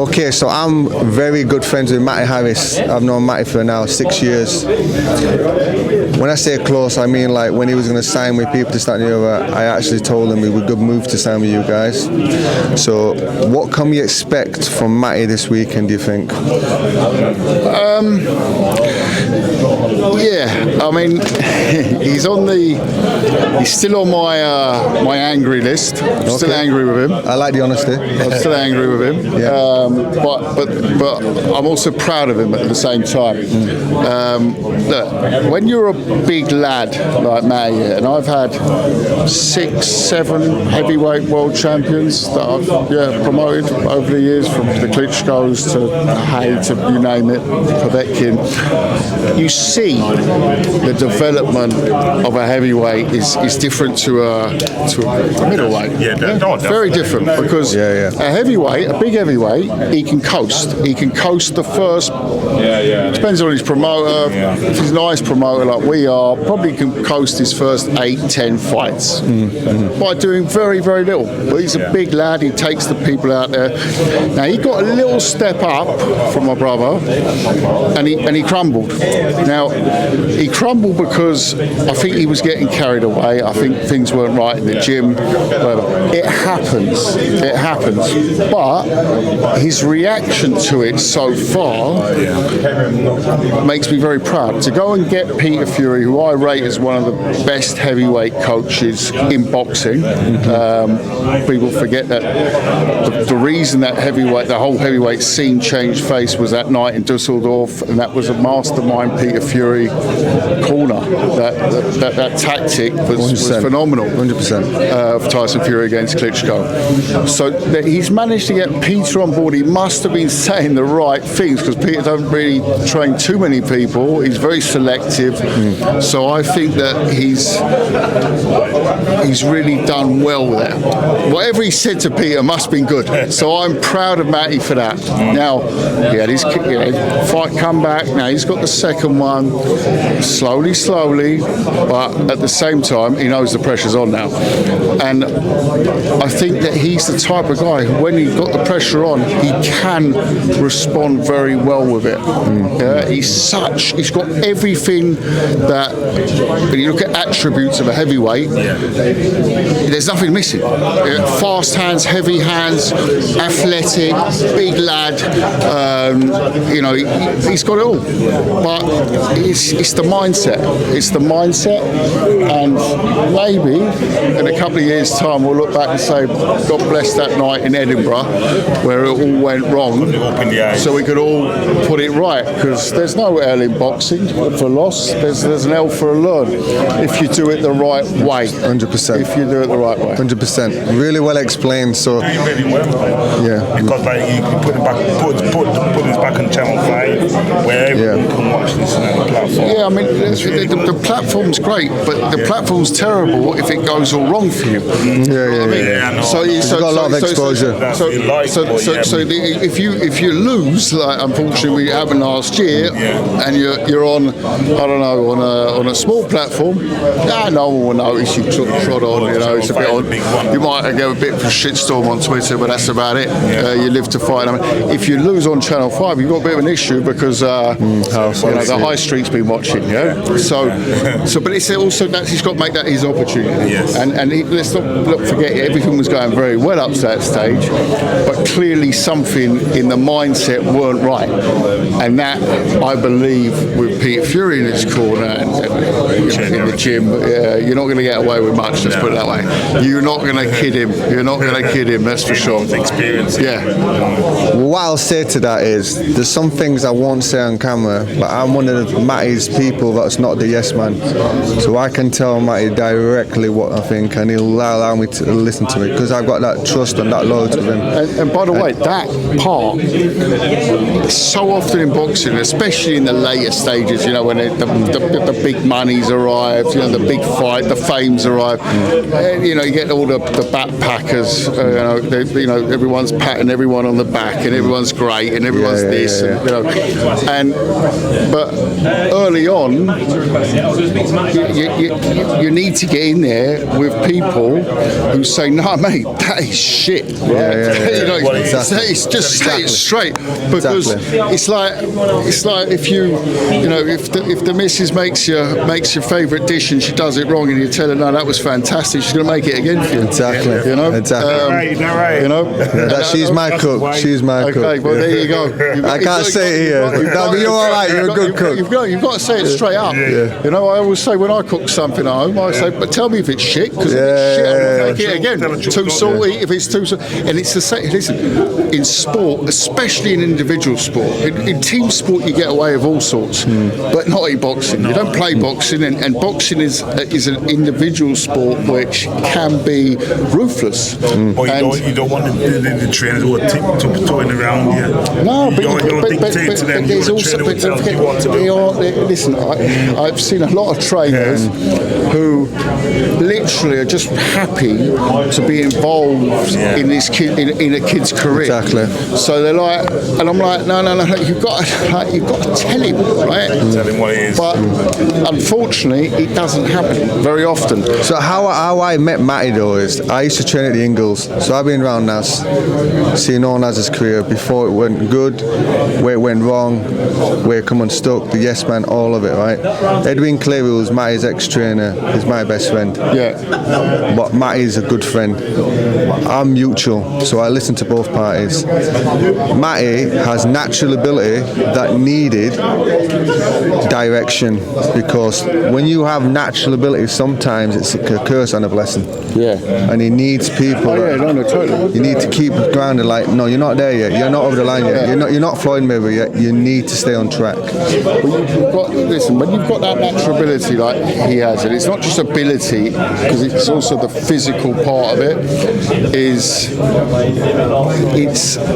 Okay, so I'm very good friends with Matty Harris. I've known Matty for now 6 years. When I say close, I mean like when he was going to sign with people to start the other, I actually told him it was a good move to sign with you guys. So what can we expect from Matty this weekend, do you think? Yeah, I mean, he's still on my angry list. I'm still angry with him. I like the honesty. I'm still angry with him. Yeah. But I'm also proud of him at the same time. Look, when you're a big lad like Matty, and I've had 6, 7 heavyweight world champions that I've promoted over the years, from the Klitschko's to Hay to you name it, Povetkin. You see the development of a heavyweight is different to a middleweight. Very different, because a heavyweight, a big heavyweight, he can coast. He can coast the first. Depends on his promoter. If he's a nice promoter like we are, probably can coast his first 8, 10 fights by doing very, very little. But he's a big lad. He takes the people out there. Now he got a little step up from my brother, and he crumbled. Now he crumbled because I think he was getting carried away. I think things weren't right in the gym. Whatever. It happens. It happens. But his reaction to it so far makes me very proud. To go and get Peter Fury, who I rate as one of the best heavyweight coaches in boxing. People forget that the reason that the whole heavyweight scene changed face was that night in Dusseldorf, and that was a mastermind Peter Fury corner. That tactic was phenomenal. 100%. Of Tyson Fury against Klitschko. So he's managed to get Peter on board. He must have been saying the right things, because Peter doesn't really train too many people. He's very selective. So I think that he's really done well there. Whatever he said to Peter must have been good. So I'm proud of Matty for that. Now, he had his fight comeback. Now he's got the second one, slowly, but at the same time, he knows the pressure's on now. And I think that he's the type of guy who, when he's got the pressure on, he can respond very well with it. He's got everything that, when you look at attributes of a heavyweight, there's nothing missing. Fast hands, heavy hands, athletic, big lad. He's got it all. But it's the mindset. It's the mindset, and maybe in a couple of years' time we'll look back and say, God bless that night in Edinburgh where it all went wrong, so we could all put it right, because there's no L in boxing for loss. There's an L for a learn if you do it the right way. 100%. If you do it the right way. 100%. Really well explained. So really well. Yeah. Because like you put this back on Channel 5 where everyone can watch this on the platform. Yeah, I mean the platform's great, but the platform's terrible if it goes all wrong for you. So you've got a lot of exposure. So if you lose, like unfortunately we happened last year, and you're on, I don't know, on a small platform, no one will notice you trod on. It's a bit odd. You might get a bit of a shitstorm on Twitter, but that's about it. You live to fight. I mean, if you lose on Channel 5, you've got a bit of an issue, because the high street's been watching. But it's also that he's got to make that his opportunity. And let's not forget, everything was going very well up to that stage, but clearly something in the mindset weren't right. And that, I believe, with Peter Fury in his corner and in the gym, you're not going to get away with much. Let's put it that way. You're not going to kid him. That's for sure. Experience. What I'll say to that is, there's some things I won't say on camera, but I'm one of Matty's people that's not the yes man. So I can tell Matty directly what I think, and he'll allow me to listen to it, because I've got that trust and that loyalty with him. And by the way, that part, so often in boxing, especially in the later stages, when the the big money's arrived, you know, the big fight, the fame's arrived. You know, you get all the backpackers, you know, everyone's patting everyone on the back, and everyone's great, and everyone's this, and, you know, but early on, you need to get in there with people who say, "No, mate, that is shit." Right? You know, it's just say it straight, because it's like if if the missus makes your favourite dish and she does it wrong, and you tell her, "No, that was fantastic," she's going to make it again for you. Exactly. You know. Right. You know. She's my cook. She's my cook. Okay. Well, there you go. I can't say it here. No, but you're all right. You're a good cook. You've got to say it straight up. You know, I always say when I cook something at home, I say, "But tell me if it's shit, because if it's shit, I'll make it again. Too salty, if it's too salty." And it's the same. Listen, in sport, especially in individual sport, in team sport, you get away with all sorts, but not in boxing. You don't play boxing, and boxing is an individual sport which can be ruthless. Or you don't want the trainers who are tiptoeing around you. No, but there's also. Listen, I've seen a lot of trainers who literally are just happy to be involved in this kid in a kid's career. Exactly. So they're like, and I'm like, no, you've got to tell him, right? Tell him what it is. But unfortunately, it doesn't happen very often. So how I met Matty though is I used to train at the Ingles, so I've been around Nas, seeing all Nas's career before it went good, where it went wrong, where it come unstuck, the yes man, all of it, right? Edwin Cleary was Matty's ex-trainer, he's my best friend. Yeah. But Matty's a good friend. I'm mutual, so I listen to both parties. Matty has natural ability that needed direction, because when you have natural ability, sometimes it's a curse and a blessing. Yeah. And he needs people. Totally. You need to keep grounded. Like, no, you're not there yet. You're not over the line yet. You're not Floyd Mayweather yet. You need to stay on track. Listen, when you've got that natural ability like he has, and it's not just ability, because it's also the physical part of it.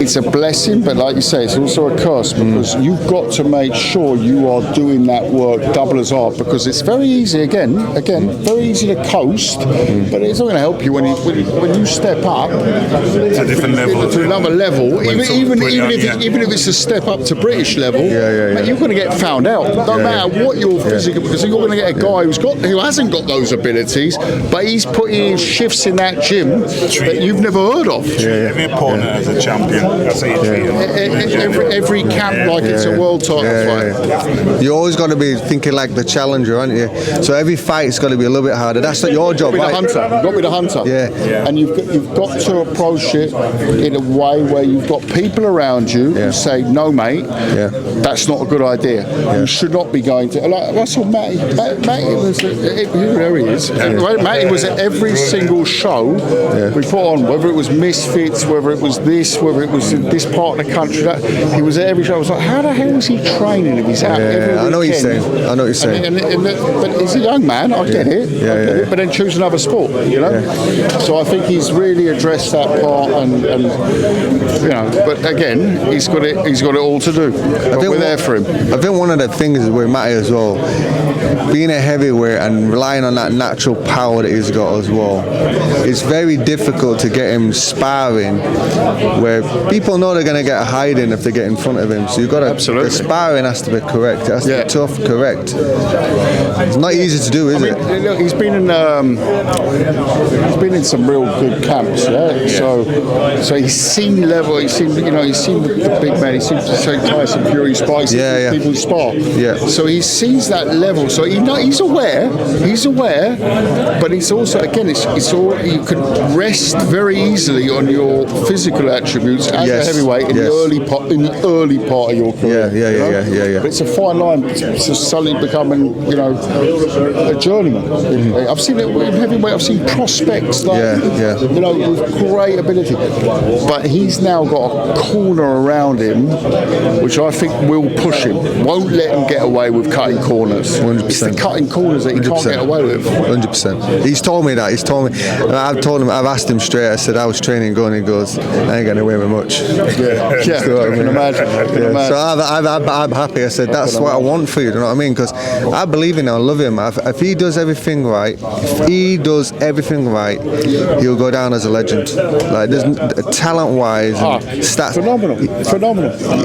It's a blessing, but like you say, it's also a curse, because you've got to make sure you are doing that work double as hard, because it's very easy. Again, very easy to coast, but it's not going to help you when you step up to a different level, to another level. Even if it's a step up to British level, you're going to get found out. No matter what your physical, because you're going to get a guy who hasn't got those abilities, but he's putting in shifts in that gym that you've never heard of. Every opponent as a champion. That's how you treat him. Every camp like it's a world title fight. You always got to be thinking like the challenger, aren't you? So every fight's got to be a little bit harder. That's not your job, right? You've got to be the hunter. And you've got to approach it in a way where you've got people around you who say, "No, mate, that's not a good idea. You should not be going to." Like I saw Matty was there he is. Matty was at every single show we put on, whether it was Misfits, whether it was this, whether it was in this part of the country. He was at every show. I was like, how the hell is he training if he's out every weekend? I know what you're saying. But he's a young man. I get it. But then choose another sport, you know. So I think he's really addressed that part, and you know. But again, he's got it all to do. But we're there for him. I think one of the things is with Matty as well, being a heavyweight and relying on that natural power that he's got as well, it's very difficult to get him sparring where people know they're going to get a hiding if they get in front of him. So you've got to, the sparring has to be correct. It has to be tough, correct. It's not easy to do, is it? Look, he's been in some real good camps. So he's seen level. He's seen the big man. He's seen Tyson Fury spar. He's seen people spar. So he sees that level. So he's aware. But it's also, again, it's all, you can rest very easily on your physical attributes as a heavyweight in the early part of your career. But it's a fine line to suddenly becoming, a journeyman. I've seen it in heavyweight. I've seen prospects with great ability. But he's now got a corner around him, which I think will push him. Won't let him get away with cutting corners. 100%. It's the cutting corners that he 100%. Can't get away with. 100%. He's told me that. I've asked him straight. I said, I was training going. He goes, I ain't getting away with much. I can imagine. So I'm happy. I said, that's what I want for you. Do you know what I mean? Because because I believe in him. I love him. If he does everything right, he'll go down as a legend. Like, there's talent-wise, stats, phenomenal.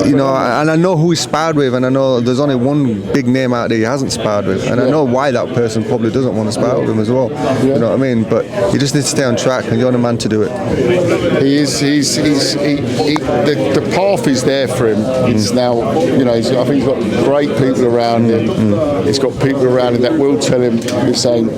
You know, and I know who he's sparred with, and I know there's only one big name out there he hasn't sparred with, and I know why that person probably doesn't want to spar with him as well. You know what I mean? But you just need to stay on track, and you're the man to do it. The path is there for him. It's now, you know, I think he's got great people around him. He's got people around him that will tell him the same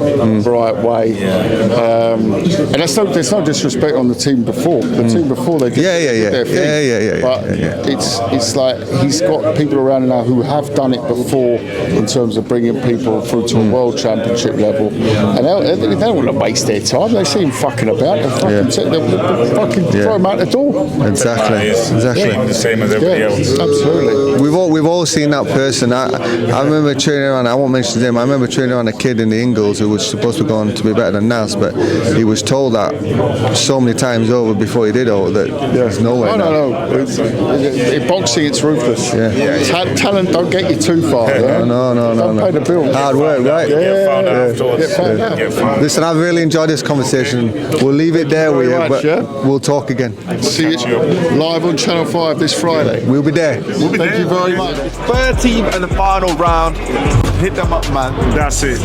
right way. And there's no disrespect on the team before. The team before, they did their thing. But it's like he's got people around him now who have done it before in terms of bringing people through to a world championship level. And they don't want to waste their time. They see him fucking about. They'll fucking throw him out the door. Exactly. The same as everybody else. Absolutely. We've all seen that person. I remember training around. I won't mention his name. I remember training around a kid in the Ingles who was supposed to go on to be better than Nas, but he was told that so many times over before he did all that. There's no way. No. In boxing, it's ruthless. Talent don't get you too far. No. Don't pay the bill. Hard work, right? Get found out afterwards. Listen, I've really enjoyed this conversation. We'll leave it there with you, but we'll talk again. See you live on Channel 5 this Friday. We'll be there. Thank you very much. Third team in the final round. Hit them up, man. That's it.